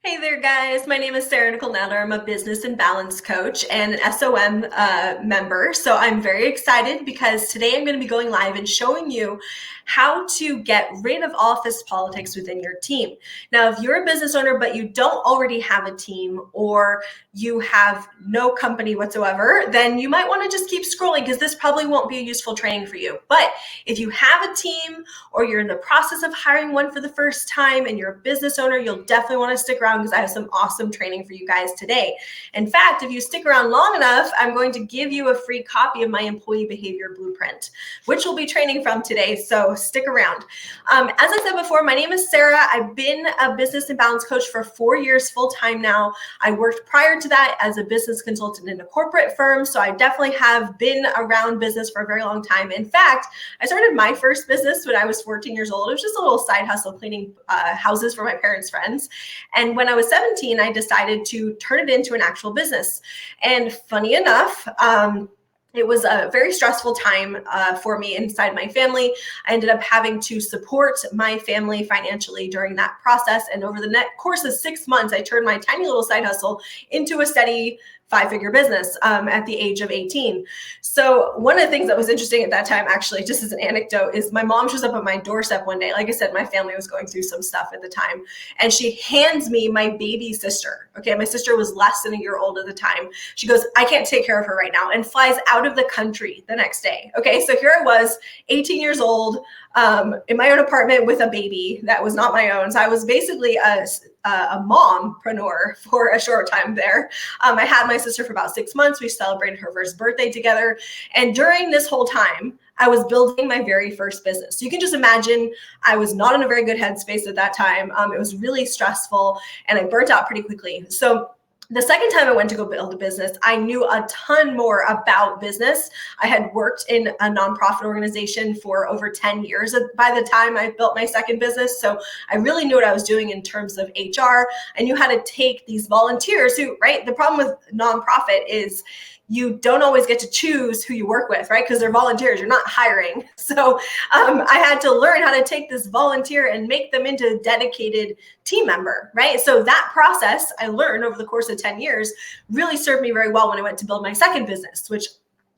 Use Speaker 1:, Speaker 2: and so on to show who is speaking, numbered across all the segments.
Speaker 1: Hey there, guys. My name is Sarah Nicole Nadler. I'm a business and balance coach and an SOM member. So I'm very excited because today I'm going to be going live and showing you how to get rid of office politics within your team. Now, if you're a business owner, but you don't already have a team or you have no company whatsoever, then you might want to just keep scrolling because this probably won't be a useful training for you. But if you have a team or you're in the process of hiring one for the first time and you're a business owner, you'll definitely want to stick around because I have some awesome training for you guys today. In fact, if you stick around long enough, I'm going to give you a free copy of my employee behavior blueprint, which we'll be training from today. So stick around. As I said before, my name is Sarah. I've been a business and balance coach for 4 years full time now. I worked prior to that as a business consultant in a corporate firm. So I definitely have been around business for a very long time. In fact, I started my first business when I was 14 years old. It was just a little side hustle cleaning houses for my parents' friends. And when I was 17, I decided to turn it into an actual business. And funny enough, it was a very stressful time for me inside my family. I ended up having to support my family financially during that process. And over the course of 6 months, I turned my tiny little side hustle into a steady 5-figure business at the age of 18. So one of the things that was interesting at that time, actually, just as an anecdote, is my mom shows up at my doorstep one day. Like I said, my family was going through some stuff at the time. And she hands me my baby sister. Okay, my sister was less than a year old at the time. She goes, "I can't take care of her right now," and flies out of the country the next day. Okay, so here I was, 18 years old, in my own apartment with a baby that was not my own. So I was basically a mompreneur for a short time there. I had my sister for about 6 months. We celebrated her first birthday together. And during this whole time, I was building my very first business. So you can just imagine I was not in a very good headspace at that time. It was really stressful and I burnt out pretty quickly. So the second time I went to go build a business, I knew a ton more about business. I had worked in a nonprofit organization for over 10 years by the time I built my second business. So I really knew what I was doing in terms of HR. I knew how to take these volunteers who, right? The problem with nonprofit is you don't always get to choose who you work with, right? Because they're volunteers, you're not hiring. So I had to learn how to take this volunteer and make them into a dedicated team member, right? So that process I learned over the course of 10 years really served me very well when I went to build my second business, which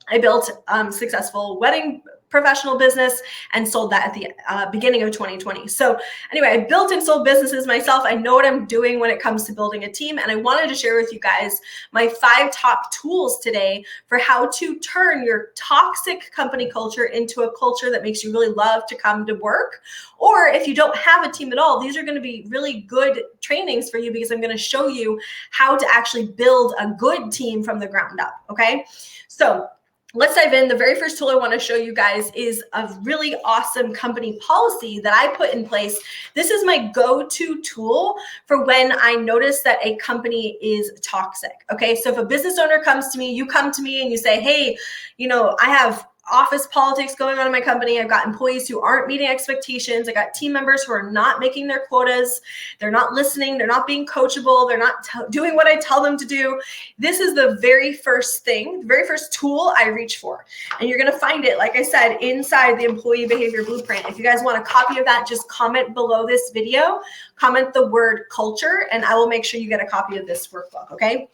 Speaker 1: I built successful wedding professional business and sold that at the beginning of 2020. So anyway, I built and sold businesses myself. I know what I'm doing when it comes to building a team. And I wanted to share with you guys my 5 top tools today for how to turn your toxic company culture into a culture that makes you really love to come to work. Or if you don't have a team at all, these are going to be really good trainings for you because I'm going to show you how to actually build a good team from the ground up. Okay. So let's dive in. The very first tool I want to show you guys is a really awesome company policy that I put in place. This is my go-to tool for when I notice that a company is toxic. Okay, so if a business owner comes to me, you come to me and you say, "Hey, I have office politics going on in my company. I've got employees who aren't meeting expectations. I got team members who are not making their quotas. They're not listening. They're not being coachable. They're not doing what I tell them to do." This is the very first thing, the very first tool I reach for. And you're going to find it, like I said, inside the employee behavior blueprint. If you guys want a copy of that, just comment below this video, comment the word culture, and I will make sure you get a copy of this workbook, okay?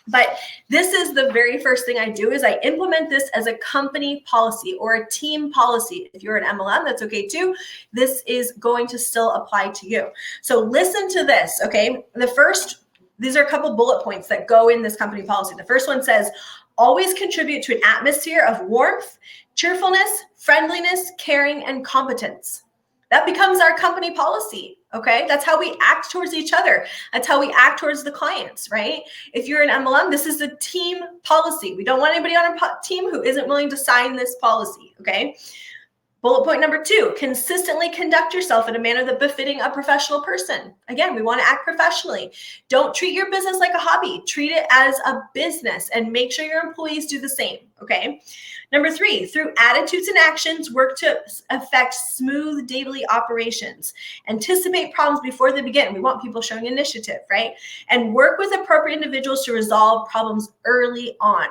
Speaker 1: But this is the very first thing I do is I implement this as a company policy or a team policy. If you're an MLM, that's okay too. This is going to still apply to you. So listen to this, okay? These are a couple bullet points that go in this company policy. The first one says, always contribute to an atmosphere of warmth, cheerfulness, friendliness, caring, and competence. That becomes our company policy. Okay, that's how we act towards each other. That's how we act towards the clients, right? If you're an MLM, this is a team policy. We don't want anybody on our team who isn't willing to sign this policy, okay? Bullet point number 2, consistently conduct yourself in a manner that befitting a professional person. Again, we want to act professionally. Don't treat your business like a hobby. Treat it as a business and make sure your employees do the same, okay? Number 3, through attitudes and actions, work to affect smooth daily operations. Anticipate problems before they begin. We want people showing initiative, right? And work with appropriate individuals to resolve problems early on.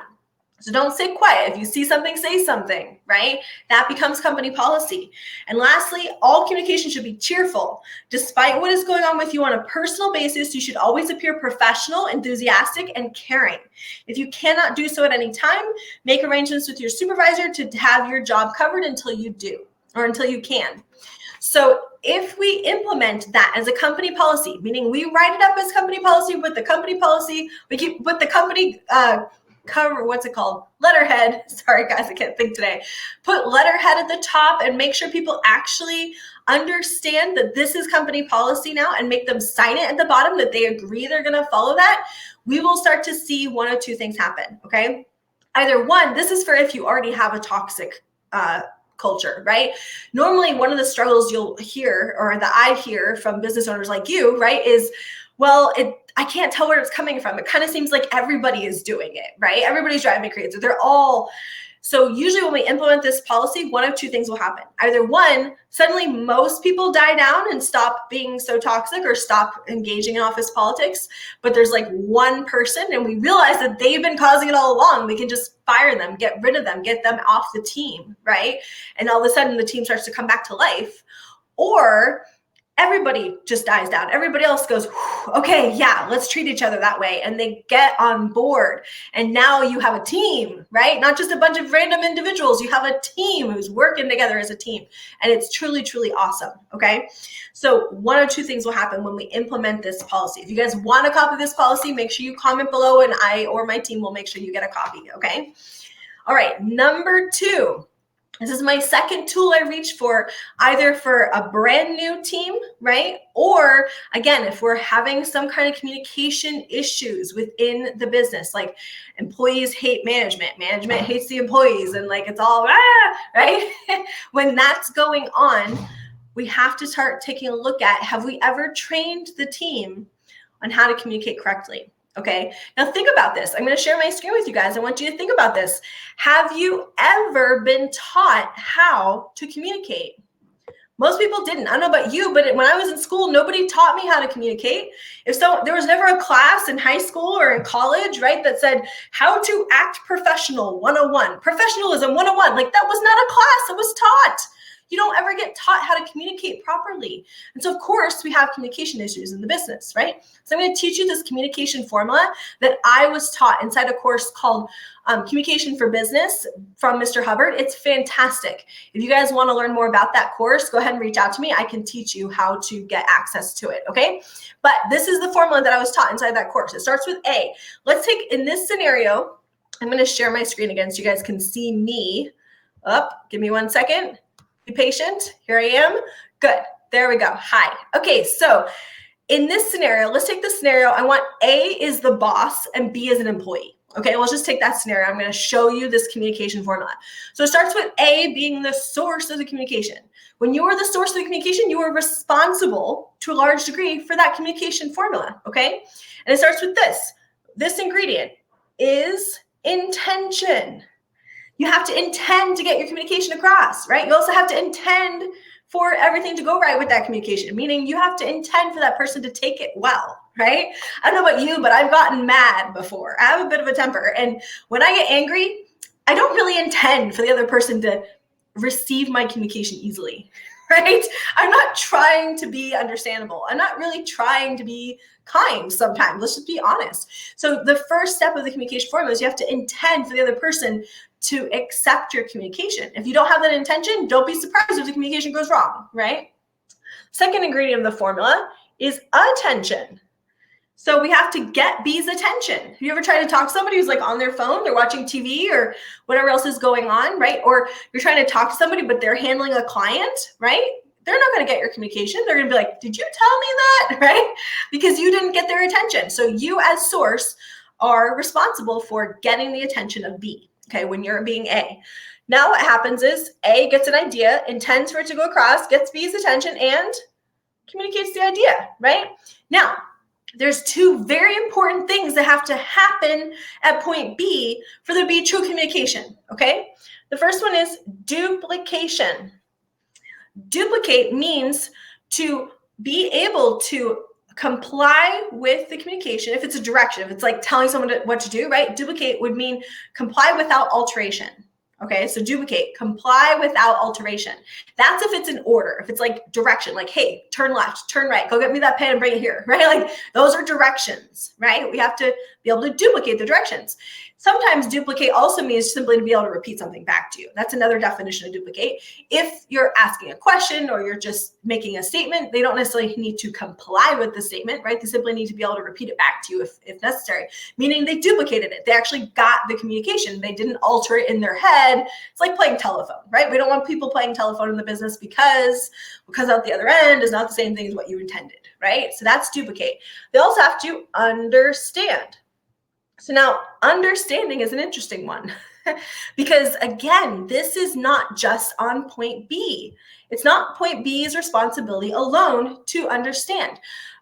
Speaker 1: So don't sit quiet. If you see something, say something, right? That becomes company policy. And lastly, all communication should be cheerful. Despite what is going on with you on a personal basis, you should always appear professional, enthusiastic, and caring. If you cannot do so at any time, make arrangements with your supervisor to have your job covered until you do, or until you can. So if we implement that as a company policy, meaning we write it up as company policy with the company policy, we keep with the company cover, what's it called? Letterhead. Sorry guys, I can't think today. Put letterhead at the top and make sure people actually understand that this is company policy now, and make them sign it at the bottom that they agree they're going to follow that. We will start to see one of two things happen, okay? Either one, this is for if you already have a toxic culture, right? Normally, one of the struggles you'll hear, or that I hear from business owners like you, right, is, well, I can't tell where it's coming from. It kind of seems like everybody is doing it, right? Everybody's driving me crazy. They're all. So usually when we implement this policy, one of two things will happen. Either one, suddenly most people die down and stop being so toxic or stop engaging in office politics, but there's like one person and we realize that they've been causing it all along. We can just fire them, get rid of them, get them off the team, right? And all of a sudden the team starts to come back to life. Or everybody just dies down. Everybody else goes, okay, yeah, let's treat each other that way. And they get on board. And now you have a team, right? Not just a bunch of random individuals. You have a team who's working together as a team. And it's truly, truly awesome, okay? So one of two things will happen when we implement this policy. If you guys want a copy of this policy, make sure you comment below and I or my team will make sure you get a copy, okay? All right, number 2. This is my second tool I reach for, either for a brand new team, right? Or again, if we're having some kind of communication issues within the business, like employees hate management, management hates the employees, and like it's all, right? When that's going on, we have to start taking a look at, have we ever trained the team on how to communicate correctly? Okay, now think about this. I'm going to share my screen with you guys. I want you to think about this. Have you ever been taught how to communicate? Most people didn't. I don't know about you, but when I was in school, nobody taught me how to communicate. If so, there was never a class in high school or in college, right, that said how to act professional 101, professionalism 101. Like that was not a class, it was taught. You don't ever get taught how to communicate properly. And so of course we have communication issues in the business, right? So I'm going to teach you this communication formula that I was taught inside a course called Communication for Business from Mr. Hubbard. It's fantastic. If you guys want to learn more about that course, go ahead and reach out to me. I can teach you how to get access to it, okay? But this is the formula that I was taught inside that course. It starts with A. Let's take, in this scenario, I'm going to share my screen again so you guys can see me. Give me 1 second. Be patient. Here I am. Good. There we go. Hi. Okay, so in this scenario, let's take the scenario. I want A is the boss and B is an employee. Okay, let's just take that scenario. I'm going to show you this communication formula. So it starts with A being the source of the communication. When you are the source of the communication, you are responsible to a large degree for that communication formula. Okay, and it starts with this. This ingredient is intention. You have to intend to get your communication across, right? You also have to intend for everything to go right with that communication, meaning you have to intend for that person to take it well, right? I don't know about you, but I've gotten mad before. I have a bit of a temper. And when I get angry, I don't really intend for the other person to receive my communication easily, right? I'm not trying to be understandable. I'm not really trying to be kind sometimes. Let's just be honest. So the first step of the communication formula is you have to intend for the other person to accept your communication. If you don't have that intention, don't be surprised if the communication goes wrong, right? Second ingredient of the formula is attention. So we have to get B's attention. Have you ever tried to talk to somebody who's like on their phone, they're watching TV or whatever else is going on, right? Or you're trying to talk to somebody, but they're handling a client, right? They're not going to get your communication. They're going to be like, did you tell me that, right? Because you didn't get their attention. So you as source are responsible for getting the attention of B. Okay, when you're being A. Now what happens is A gets an idea, intends for it to go across, gets B's attention, and communicates the idea, right? Now, there's two very important things that have to happen at point B for there to be true communication, okay? The first one is duplication. Duplicate means to be able to comply with the communication. If it's a direction, if it's like telling someone what to do, right? Duplicate would mean comply without alteration. Okay, so duplicate, comply without alteration. That's if it's an order, if it's like direction, like, hey, turn left, turn right, go get me that pen and bring it here, right? Like those are directions, right? We have to be able to duplicate the directions. Sometimes duplicate also means simply to be able to repeat something back to you. That's another definition of duplicate. If you're asking a question or you're just making a statement, they don't necessarily need to comply with the statement, right? They simply need to be able to repeat it back to you if necessary, meaning they duplicated it. They actually got the communication. They didn't alter it in their head. It's like playing telephone, right? We don't want people playing telephone in the business because out the other end is not the same thing as what you intended, right? So that's duplicate. They also have to understand. So now understanding is an interesting one because again, this is not just on point B. It's not point B's responsibility alone to understand.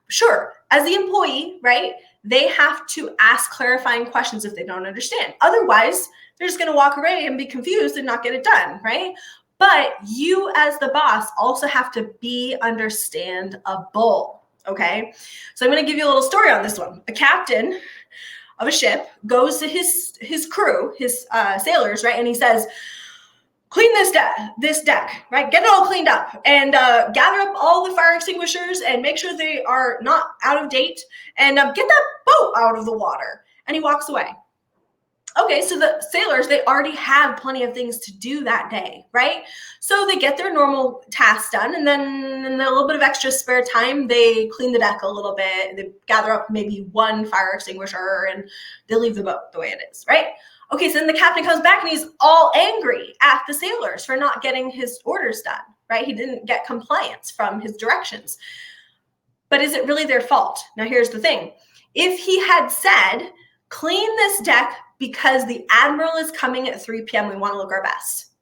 Speaker 1: Sure, as the employee, right, they have to ask clarifying questions if they don't understand. Otherwise, they're just going to walk away and be confused and not get it done, right? But you as the boss also have to be understandable, okay? So I'm going to give you a little story on this one. A captain of a ship goes to his crew, his sailors, right? And he says, clean this deck, right? Get it all cleaned up and gather up all the fire extinguishers and make sure they are not out of date and get that boat out of the water. And he walks away. Okay, so the sailors, they already have plenty of things to do that day, right? So they get their normal tasks done, and then in a little bit of extra spare time, they clean the deck a little bit, they gather up maybe one fire extinguisher, and they leave the boat the way it is, right? Okay, so then the captain comes back, and he's all angry at the sailors for not getting his orders done, right? He didn't get compliance from his directions. But is it really their fault? Now, here's the thing. If he had said, clean this deck because the admiral is coming at 3 p.m. We want to look our best.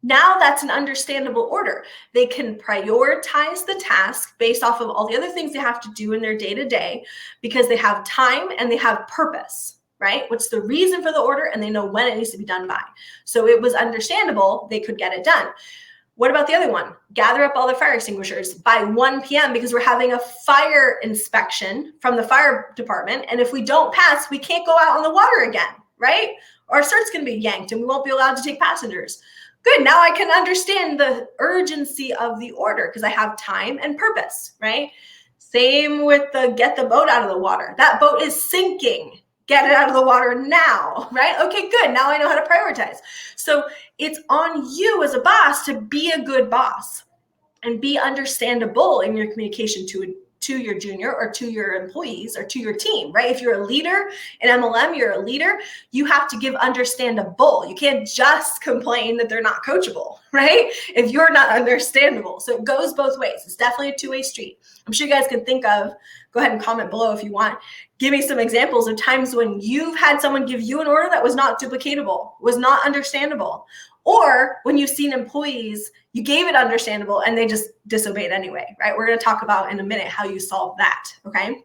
Speaker 1: Now that's an understandable order. They can prioritize the task based off of all the other things they have to do in their day-to-day because they have time and they have purpose, right? What's the reason for the order, and they know when it needs to be done by. So it was understandable. They could get it done. What about the other one? Gather up all the fire extinguishers by 1 p.m. because we're having a fire inspection from the fire department. And if we don't pass, we can't go out on the water again, right? Our cert's going to be yanked and we won't be allowed to take passengers. Good, now I can understand the urgency of the order because I have time and purpose, right? Same with the get the boat out of the water. That boat is sinking. Get it out of the water now, right? Okay, good. Now I know how to prioritize. So it's on you as a boss to be a good boss and be understandable in your communication to your junior or to your employees or to your team, right? If you're a leader in MLM, you're a leader, you have to give understandable. You can't just complain that they're not coachable, right? If you're not understandable. So it goes both ways. It's definitely a two-way street. I'm sure you guys can think of, go ahead and comment below if you want. Give me some examples of times when you've had someone give you an order that was not duplicatable, was not understandable, or when you've seen employees, you gave it understandable and they just disobeyed anyway, right? We're going to talk about in a minute how you solve that, okay?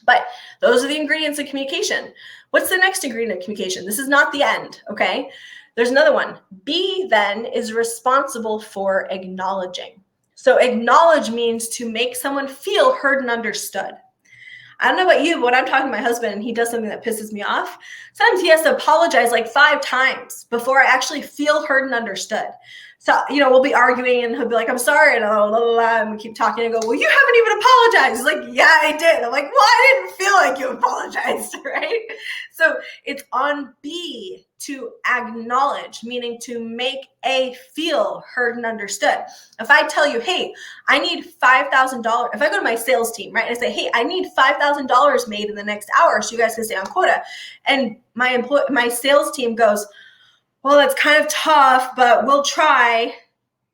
Speaker 1: But those are the ingredients of communication. What's the next ingredient of communication? This is not the end, okay? There's another one. B then is responsible for acknowledging. So acknowledge means to make someone feel heard and understood. I don't know about you, but when I'm talking to my husband and he does something that pisses me off, sometimes he has to apologize like 5 times before I actually feel heard and understood. So, we'll be arguing and he'll be like, I'm sorry, and blah, blah, blah, and we keep talking and go, well, you haven't even apologized. He's like, yeah, I did. I'm like, well, I didn't feel like you apologized, right? So it's on B to acknowledge, meaning to make A feel heard and understood. If I tell you, hey, I need $5,000, if I go to my sales team, right, and I say, hey, I need $5,000 made in the next hour so you guys can stay on quota, and my sales team goes, well, that's kind of tough, but we'll try.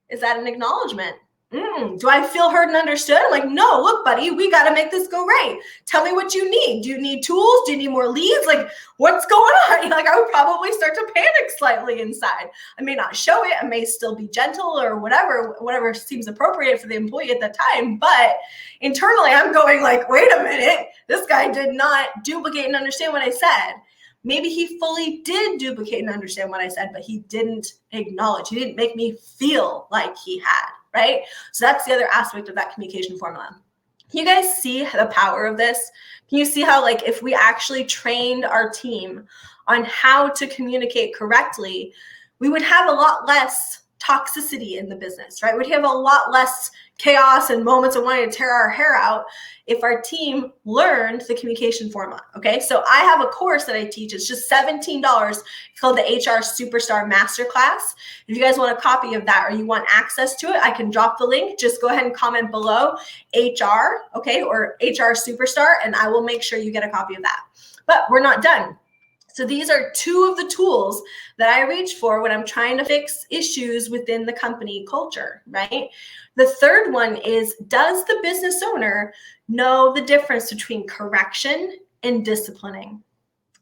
Speaker 1: Is that an acknowledgement? Do I feel heard and understood? I'm like, no, look, buddy, we got to make this go right. Tell me what you need. Do you need tools? Do you need more leads? Like, what's going on? Like, I would probably start to panic slightly inside. I may not show it. I may still be gentle or whatever seems appropriate for the employee at the time. But internally, I'm going like, wait a minute. This guy did not duplicate and understand what I said. Maybe he fully did duplicate and understand what I said, but he didn't acknowledge. He didn't make me feel like he had, right? So that's the other aspect of that communication formula. Can you guys see the power of this? Can you see how, like, if we actually trained our team on how to communicate correctly, we would have a lot less toxicity in the business, right? We'd have a lot less chaos and moments of wanting to tear our hair out if our team learned the communication formula. Okay, so I have a course that I teach. It's just $17. It's called the HR Superstar Masterclass. If you guys want a copy of that or you want access to it, I can drop the link. Just go ahead and comment below HR, okay, or HR Superstar, and I will make sure you get a copy of that. But we're not done. So these are two of the tools that I reach for when I'm trying to fix issues within the company culture, right? The third one is, does the business owner know the difference between correction and disciplining?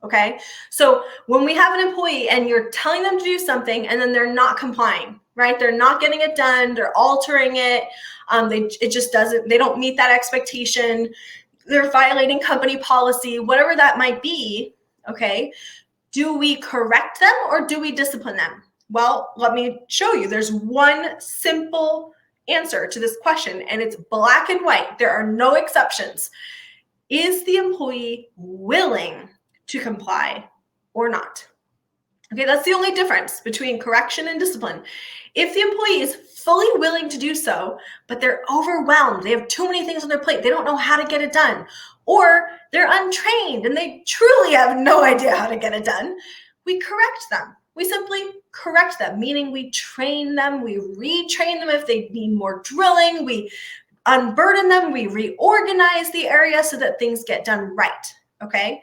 Speaker 1: Okay, so when we have an employee and you're telling them to do something and then they're not complying, right? They're not getting it done, they're altering it, it just doesn't, they don't meet that expectation, they're violating company policy, whatever that might be. Okay, do we correct them or do we discipline them? Well, let me show you. There's one simple answer to this question, and it's black and white. There are no exceptions. Is the employee willing to comply or not? Okay, that's the only difference between correction and discipline. If the employee is fully willing to do so, but they're overwhelmed, they have too many things on their plate, they don't know how to get it done, or they're untrained and they truly have no idea how to get it done, we correct them. We simply correct them, meaning we train them, we retrain them if they need more drilling, we unburden them, we reorganize the area so that things get done right, okay?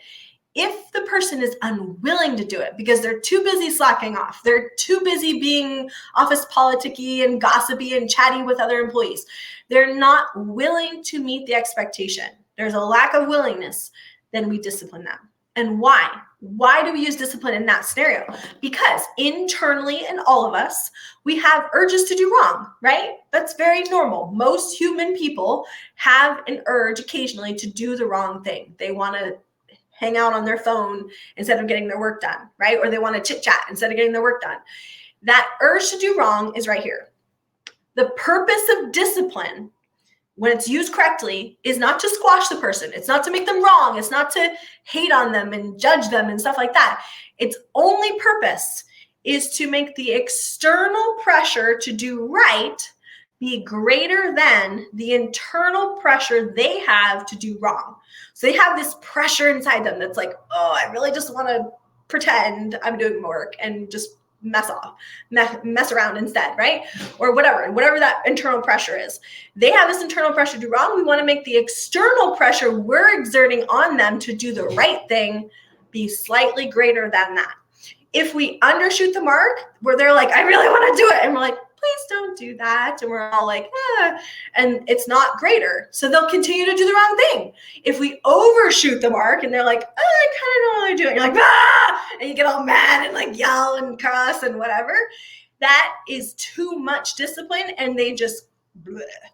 Speaker 1: If the person is unwilling to do it because they're too busy slacking off, they're too busy being office politicky and gossipy and chatty with other employees, they're not willing to meet the expectation, there's a lack of willingness, then we discipline them. And why? Why do we use discipline in that scenario? Because internally in all of us, we have urges to do wrong, right? That's very normal. Most human people have an urge occasionally to do the wrong thing. They want to hang out on their phone instead of getting their work done, right? Or they want to chit chat instead of getting their work done. That urge to do wrong is right here. The purpose of discipline, when it's used correctly, is not to squash the person. It's not to make them wrong. It's not to hate on them and judge them and stuff like that. Its only purpose is to make the external pressure to do right be greater than the internal pressure they have to do wrong. So they have this pressure inside them that's like, oh, I really just want to pretend I'm doing work and just mess around instead, right? Or whatever that internal pressure is. They have this internal pressure to do wrong. We want to make the external pressure we're exerting on them to do the right thing be slightly greater than that. If we undershoot the mark, where they're like, I really want to do it, and we're like, please don't do that, and we're all like, and it's not greater, so they'll continue to do the wrong thing. If we overshoot the mark and they're like, I kind of don't want to do it, and you're like, and you get all mad and like yell and cuss and whatever, that is too much discipline, and they just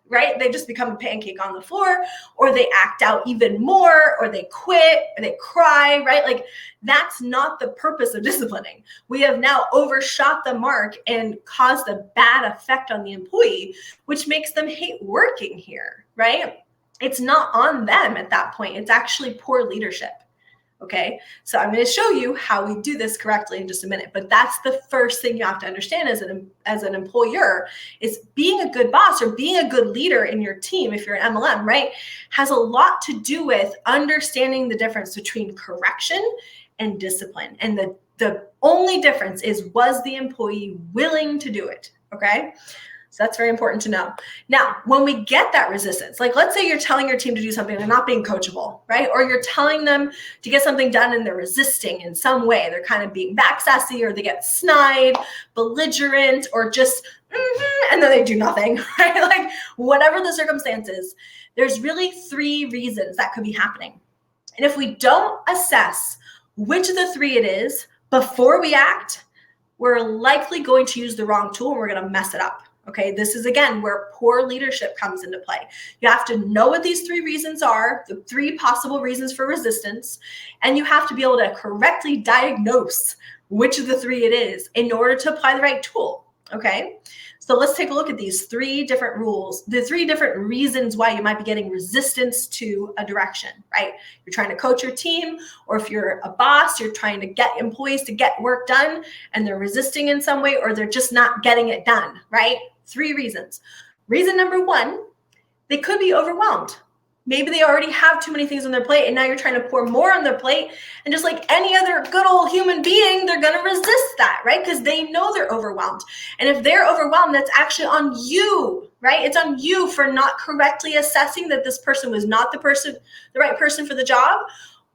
Speaker 1: right? They just become a pancake on the floor, or they act out even more, or they quit, or they cry, right? Like, that's not the purpose of disciplining. We have now overshot the mark and caused a bad effect on the employee, which makes them hate working here, right? It's not on them at that point. It's actually poor leadership. Okay, so I'm going to show you how we do this correctly in just a minute, but that's the first thing you have to understand as an employer is being a good boss or being a good leader in your team, if you're an MLM, right, has a lot to do with understanding the difference between correction and discipline. And the only difference is, was the employee willing to do it? Okay. So that's very important to know. Now, when we get that resistance, like let's say you're telling your team to do something, they're not being coachable, right? Or you're telling them to get something done and they're resisting in some way. They're kind of being back sassy, or they get snide, belligerent, or just, and then they do nothing, right? Like whatever the circumstances, there's really 3 reasons that could be happening. And if we don't assess which of the 3 it is before we act, we're likely going to use the wrong tool and we're going to mess it up. Okay, this is again where poor leadership comes into play. You have to know what these 3 reasons are, the 3 possible reasons for resistance, and you have to be able to correctly diagnose which of the 3 it is in order to apply the right tool. Okay, So let's take a look at these 3 different rules, the 3 different reasons why you might be getting resistance to a direction, right? You're trying to coach your team, or if you're a boss, you're trying to get employees to get work done and they're resisting in some way, or they're just not getting it done, right? 3 reasons. Reason number 1, they could be overwhelmed. Maybe they already have too many things on their plate and now you're trying to pour more on their plate. And just like any other good old human being, they're going to resist that, right? Because they know they're overwhelmed. And if they're overwhelmed, that's actually on you, right? It's on you for not correctly assessing that this person was not the right person for the job,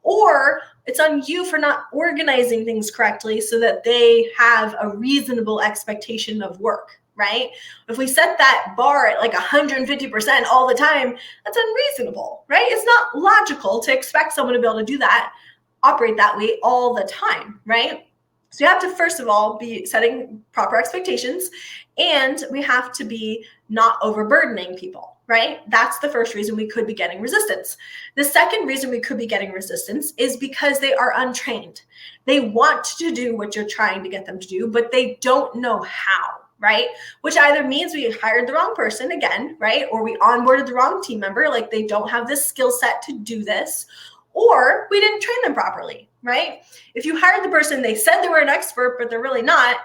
Speaker 1: or it's on you for not organizing things correctly so that they have a reasonable expectation of work, right? If we set that bar at like 150% all the time, that's unreasonable, right? It's not logical to expect someone to be able to do that, operate that way all the time, right? So you have to, first of all, be setting proper expectations, and we have to be not overburdening people, right? That's the first reason we could be getting resistance. The second reason we could be getting resistance is because they are untrained. They want to do what you're trying to get them to do, but they don't know how, right? Which either means we hired the wrong person again, right? Or we onboarded the wrong team member, like they don't have this skill set to do this, or we didn't train them properly, right? If you hired the person, they said they were an expert, but they're really not,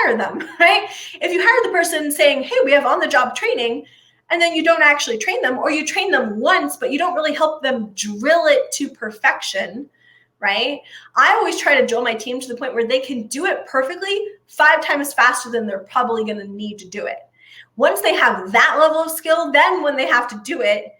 Speaker 1: fire them, right? If you hired the person saying, hey, we have on-the-job training, and then you don't actually train them, or you train them once, but you don't really help them drill it to perfection, right? I always try to drill my team to the point where they can do it perfectly 5 times faster than they're probably going to need to do it. Once they have that level of skill, then when they have to do it,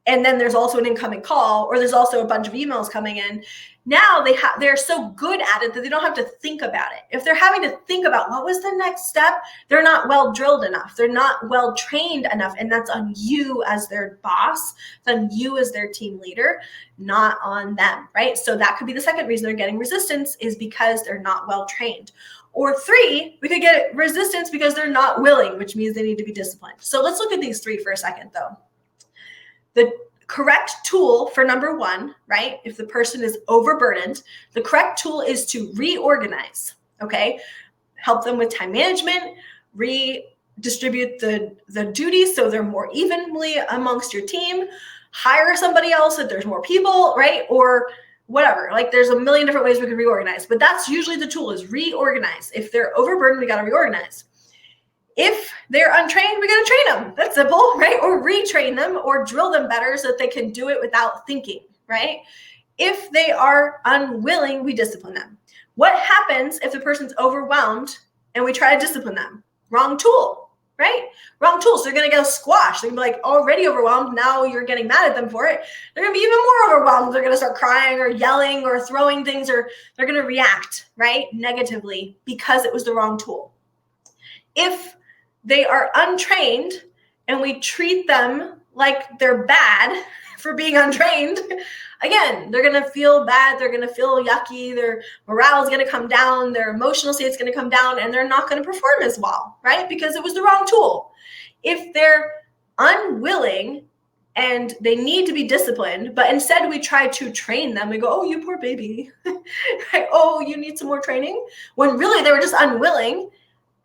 Speaker 1: and then there's also an incoming call, or there's also a bunch of emails coming in, now they're so good at it that they don't have to think about it. If they're having to think about what was the next step, they're not well drilled enough. They're not well trained enough. And that's on you as their boss. It's on you as their team leader, not on them, right? So that could be the second reason they're getting resistance, is because they're not well trained. Or 3, we could get resistance because they're not willing, which means they need to be disciplined. So let's look at these 3 for a second though. The correct tool for number 1, right? If the person is overburdened, the correct tool is to reorganize, okay? Help them with time management, redistribute the duties so they're more evenly amongst your team, hire somebody else if there's more people, right? Or whatever, like there's a million different ways we can reorganize, but that's usually the tool, is reorganize. If they're overburdened, we got to reorganize. If they're untrained, we got to train them. That's simple, right? Or retrain them or drill them better so that they can do it without thinking, right? If they are unwilling, we discipline them. What happens if the person's overwhelmed and we try to discipline them? Wrong tool, right? Wrong tool. So they're going to get squashed. They're going to be like already overwhelmed. Now you're getting mad at them for it. They're going to be even more overwhelmed. They're going to start crying or yelling or throwing things, or they're going to react, right? Negatively because it was the wrong tool. If they are untrained and we treat them like they're bad for being untrained, again, they're going to feel bad. They're going to feel yucky. Their morale is going to come down. Their emotional state is going to come down, and they're not going to perform as well, right? Because it was the wrong tool. If they're unwilling and they need to be disciplined, but instead we try to train them, we go, oh, you poor baby. Right? Oh, you need some more training. When really they were just unwilling.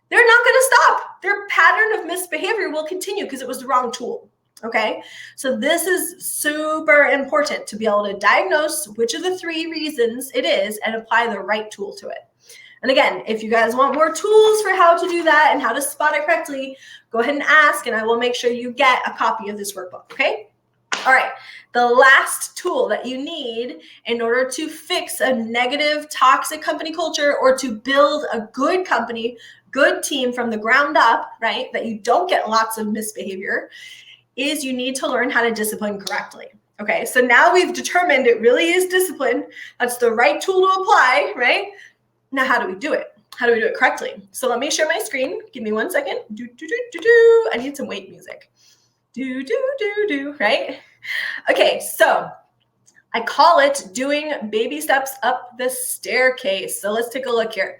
Speaker 1: They're not going to stop. Their pattern of misbehavior will continue because it was the wrong tool, okay? So this is super important to be able to diagnose which of the 3 reasons it is and apply the right tool to it. And again, if you guys want more tools for how to do that and how to spot it correctly, go ahead and ask, and I will make sure you get a copy of this workbook, okay? All right, the last tool that you need in order to fix a negative, toxic company culture, or to build a good company, good team from the ground up, right, that you don't get lots of misbehavior, is you need to learn how to discipline correctly. Okay, so now we've determined it really is discipline. That's the right tool to apply, right? Now, how do we do it? How do we do it correctly? So let me share my screen. Give me 1 second. I need some wait music. Right? Okay, so I call it doing baby steps up the staircase. So let's take a look here.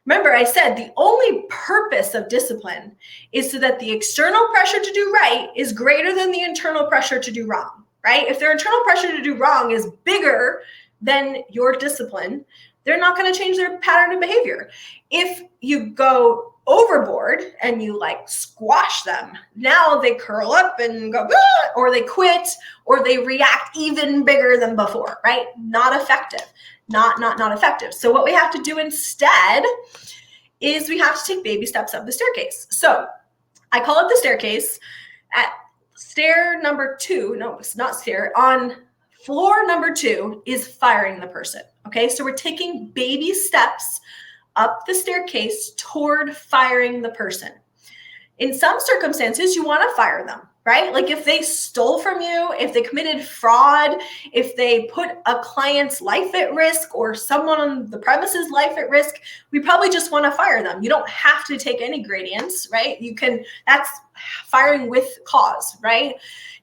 Speaker 1: Remember, I said the only purpose of discipline is so that the external pressure to do right is greater than the internal pressure to do wrong, right? If their internal pressure to do wrong is bigger than your discipline, they're not going to change their pattern of behavior. If you go overboard and you like squash them, now they curl up and go, ah, or they quit, or they react even bigger than before, right? Not effective, not effective. So what we have to do instead is we have to take baby steps up the staircase. So I call it the staircase. At stair number 2, no, it's not stair, on floor number 2 is firing the person. Okay, so we're taking baby steps up the staircase toward firing the person. In some circumstances, you want to fire them, right? Like if they stole from you, if they committed fraud, if they put a client's life at risk or someone on the premises' life at risk, we probably just want to fire them. You don't have to take any gradients, right? That's firing with cause, right?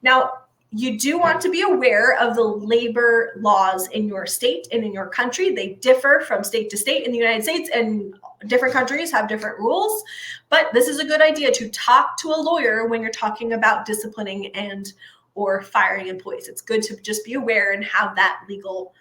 Speaker 1: Now, you do want to be aware of the labor laws in your state and in your country. They differ from state to state in the United States, and different countries have different rules. But this is a good idea to talk to a lawyer when you're talking about disciplining and or firing employees. It's good to just be aware and have that legal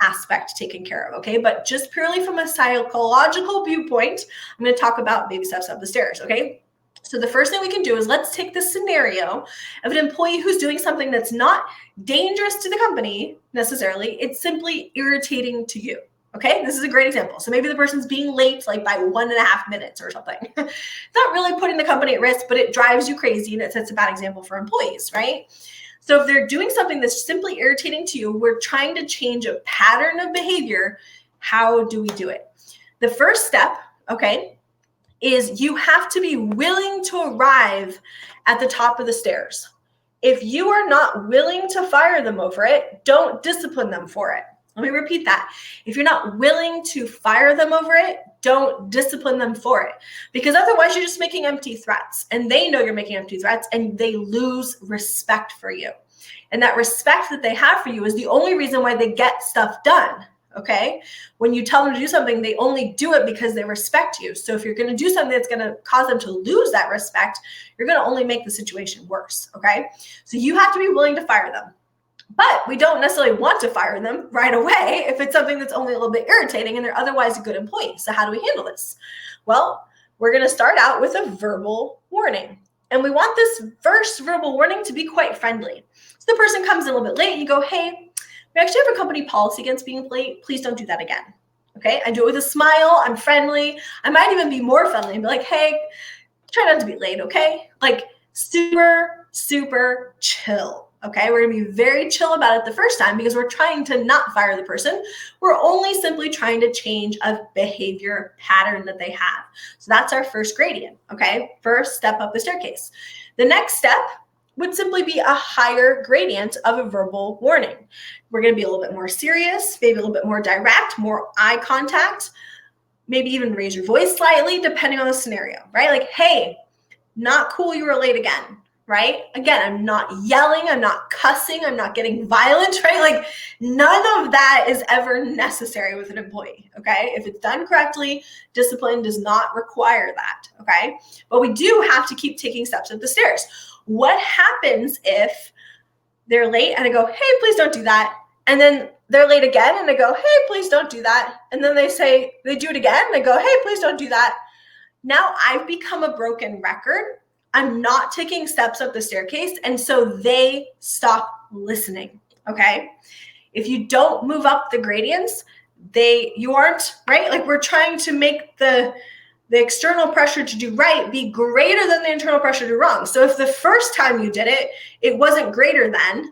Speaker 1: aspect taken care of, okay? But just purely from a psychological viewpoint, I'm going to talk about baby steps up the stairs, okay? So the first thing we can do is let's take the scenario of an employee who's doing something that's not dangerous to the company necessarily. It's simply irritating to you. Okay, this is a great example. So maybe the person's being late like by 1.5 minutes or something. It's not really putting the company at risk, but it drives you crazy and it sets a bad example for employees, right? So if they're doing something that's simply irritating to you, we're trying to change a pattern of behavior. How do we do it? The first step, okay, is you have to be willing to arrive at the top of the stairs. If you are not willing to fire them over it, don't discipline them for it. Let me repeat that. If you're not willing to fire them over it, don't discipline them for it. Because otherwise you're just making empty threats, and they know you're making empty threats, and they lose respect for you. And that respect that they have for you is the only reason why they get stuff done. Okay. When you tell them to do something, they only do it because they respect you. So if you're going to do something that's going to cause them to lose that respect, you're going to only make the situation worse. Okay. So you have to be willing to fire them, but we don't necessarily want to fire them right away if it's something that's only a little bit irritating and they're otherwise a good employee. So how do we handle this? Well, we're going to start out with a verbal warning. And we want this first verbal warning to be quite friendly. So the person comes in a little bit late and you go, hey, we actually have a company policy against being late. Please don't do that again. Okay. I do it with a smile. I'm friendly. I might even be more friendly and be like, hey, try not to be late. Okay. Like super, super chill. Okay. We're going to be very chill about it the first time because we're trying to not fire the person. We're only simply trying to change a behavior pattern that they have. So that's our first gradient. Okay. First step up the staircase. The next step would simply be a higher gradient of a verbal warning. We're going to be a little bit more serious, maybe a little bit more direct, more eye contact, maybe even raise your voice slightly depending on the scenario, right? Like, hey, not cool, you were late again, right? Again, I'm not yelling, I'm not cussing, I'm not getting violent, right? Like none of that is ever necessary with an employee, okay? If it's done correctly, discipline does not require that, okay? But we do have to keep taking steps up the stairs. What happens if they're late and I go, hey, please don't do that. And then they're late again and I go, hey, please don't do that. And then they do it again and I go, hey, please don't do that. Now I've become a broken record. I'm not taking steps up the staircase. And so they stop listening. Okay. If you don't move up the gradients, you aren't, right? Like we're trying to make the external pressure to do right be greater than the internal pressure to do wrong. So if the first time you did it, it wasn't greater than,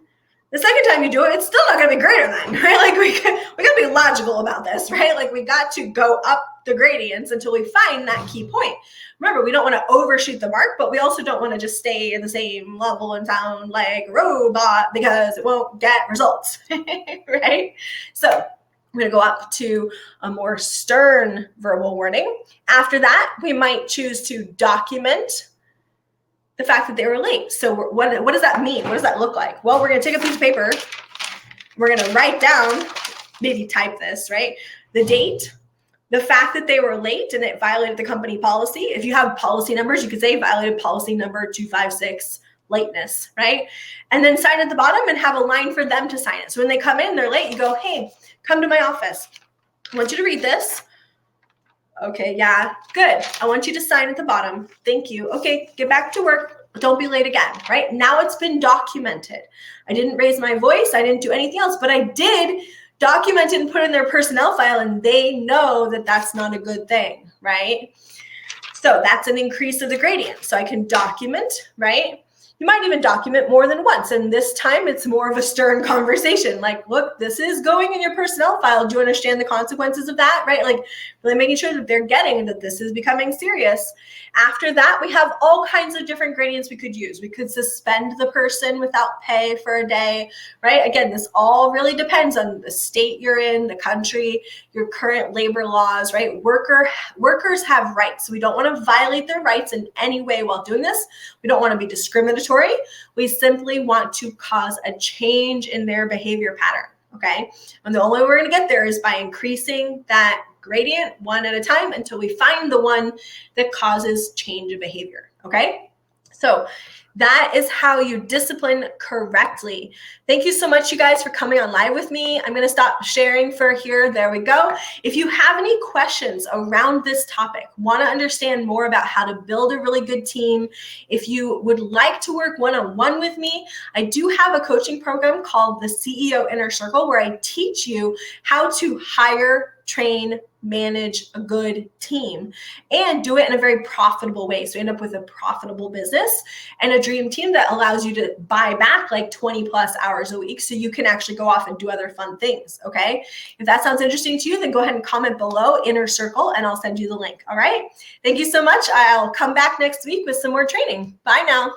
Speaker 1: the second time you do it, it's still not going to be greater than, right? Like we got to be logical about this, right? Like we got to go up the gradients until we find that key point. Remember, we don't want to overshoot the mark, but we also don't want to just stay in the same level and sound like a robot because it won't get results, right? So I'm going to go up to a more stern verbal warning. After that, we might choose to document the fact that they were late. So what does that mean? What does that look like? Well, we're going to take a piece of paper. We're going to write down, maybe type this, right? The date, the fact that they were late and it violated the company policy. If you have policy numbers, you could say violated policy number 256, lateness, right? And then sign at the bottom and have a line for them to sign it. So when they come in, they're late, you go, hey, come to my office. I want you to read this. Okay, yeah, good. I want you to sign at the bottom. Thank you. Okay, get back to work. Don't be late again, right? Now it's been documented. I didn't raise my voice. I didn't do anything else, but I did document it and put it in their personnel file, and they know that that's not a good thing, right? So that's an increase of the gradient. So I can document, right? You might even document more than once. And this time it's more of a stern conversation. Like, look, this is going in your personnel file. Do you understand the consequences of that, right? Like really making sure that they're getting that this is becoming serious. After that, we have all kinds of different gradients we could use. We could suspend the person without pay for a day, right? Again, this all really depends on the state you're in, the country, your current labor laws, right? Workers have rights. So we don't want to violate their rights in any way while doing this. We don't want to be discriminatory. We simply want to cause a change in their behavior pattern, okay? And the only way we're going to get there is by increasing that gradient one at a time until we find the one that causes change of behavior, okay? So that is how you discipline correctly. Thank you so much, you guys, for coming on live with me. I'm going to stop sharing for here. There we go. If you have any questions around this topic, want to understand more about how to build a really good team, if you would like to work one-on-one with me, I do have a coaching program called the CEO Inner Circle where I teach you how to hire, train, manage a good team and do it in a very profitable way. So you end up with a profitable business and a dream team that allows you to buy back like 20 plus hours a week so you can actually go off and do other fun things, okay? If that sounds interesting to you, then go ahead and comment below Inner Circle and I'll send you the link, all right? Thank you so much. I'll come back next week with some more training. Bye now.